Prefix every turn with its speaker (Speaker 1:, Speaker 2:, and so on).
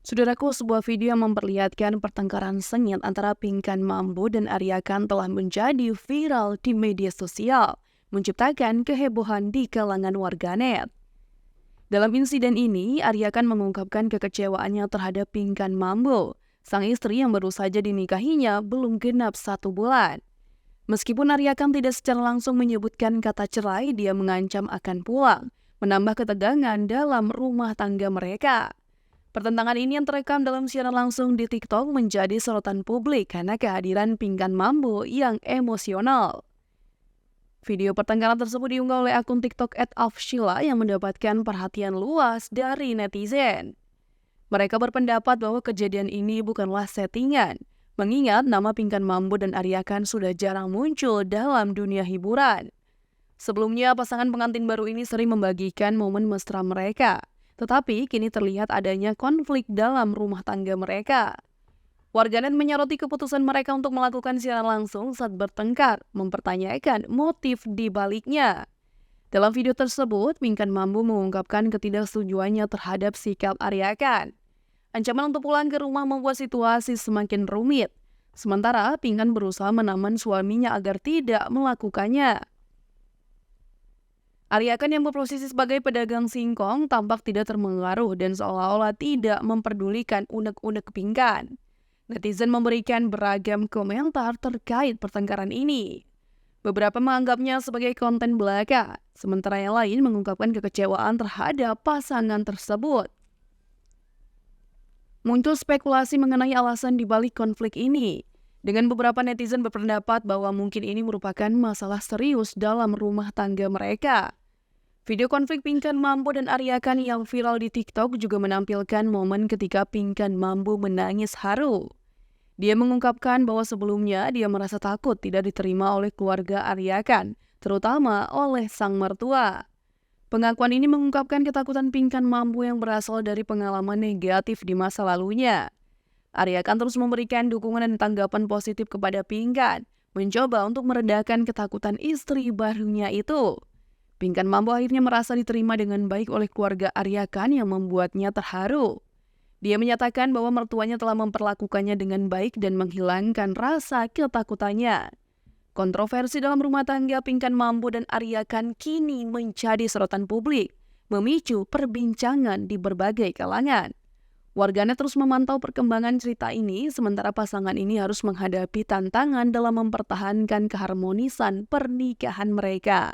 Speaker 1: Saudaraku, sebuah video yang memperlihatkan pertengkaran sengit antara Pinkan Mambo dan Arya Khan telah menjadi viral di media sosial, menciptakan kehebohan di kalangan warganet. Dalam insiden ini, Arya Khan mengungkapkan kekecewaannya terhadap Pinkan Mambo, sang istri yang baru saja dinikahinya belum genap 1 bulan. Meskipun Arya Khan tidak secara langsung menyebutkan kata cerai, dia mengancam akan pulang, menambah ketegangan dalam rumah tangga mereka. Pertentangan ini yang terekam dalam siaran langsung di TikTok menjadi sorotan publik karena kehadiran Pinkan Mambo yang emosional. Video pertengkaran tersebut diunggah oleh akun TikTok @afshila yang mendapatkan perhatian luas dari netizen. Mereka berpendapat bahwa kejadian ini bukanlah settingan, mengingat nama Pinkan Mambo dan Arya Khan sudah jarang muncul dalam dunia hiburan. Sebelumnya, pasangan pengantin baru ini sering membagikan momen mesra mereka. Tetapi kini terlihat adanya konflik dalam rumah tangga mereka. Warganet menyoroti keputusan mereka untuk melakukan siaran langsung saat bertengkar, mempertanyakan motif di baliknya. Dalam video tersebut, Pinkan Mambo mengungkapkan ketidaksetujuannya terhadap sikap Arya Khan. Ancaman untuk pulang ke rumah membuat situasi semakin rumit. Sementara Pinkan berusaha menahan suaminya agar tidak melakukannya. Arya Khan yang berposisi sebagai pedagang singkong tampak tidak terpengaruh dan seolah-olah tidak memperdulikan unek-unek Pinkan. Netizen memberikan beragam komentar terkait pertengkaran ini. Beberapa menganggapnya sebagai konten belaka, sementara yang lain mengungkapkan kekecewaan terhadap pasangan tersebut. Muncul spekulasi mengenai alasan dibalik konflik ini, dengan beberapa netizen berpendapat bahwa mungkin ini merupakan masalah serius dalam rumah tangga mereka. Video konflik Pinkan Mambo dan Arya Khan yang viral di TikTok juga menampilkan momen ketika Pinkan Mambo menangis haru. Dia mengungkapkan bahwa sebelumnya dia merasa takut tidak diterima oleh keluarga Arya Khan, terutama oleh sang mertua. Pengakuan ini mengungkapkan ketakutan Pinkan Mambo yang berasal dari pengalaman negatif di masa lalunya. Arya Khan terus memberikan dukungan dan tanggapan positif kepada Pinkan, mencoba untuk meredakan ketakutan istri barunya itu. Pinkan Mambo akhirnya merasa diterima dengan baik oleh keluarga Arya Khan yang membuatnya terharu. Dia menyatakan bahwa mertuanya telah memperlakukannya dengan baik dan menghilangkan rasa ketakutannya. Kontroversi dalam rumah tangga Pinkan Mambo dan Arya Khan kini menjadi sorotan publik, memicu perbincangan di berbagai kalangan. Warganet terus memantau perkembangan cerita ini, sementara pasangan ini harus menghadapi tantangan dalam mempertahankan keharmonisan pernikahan mereka.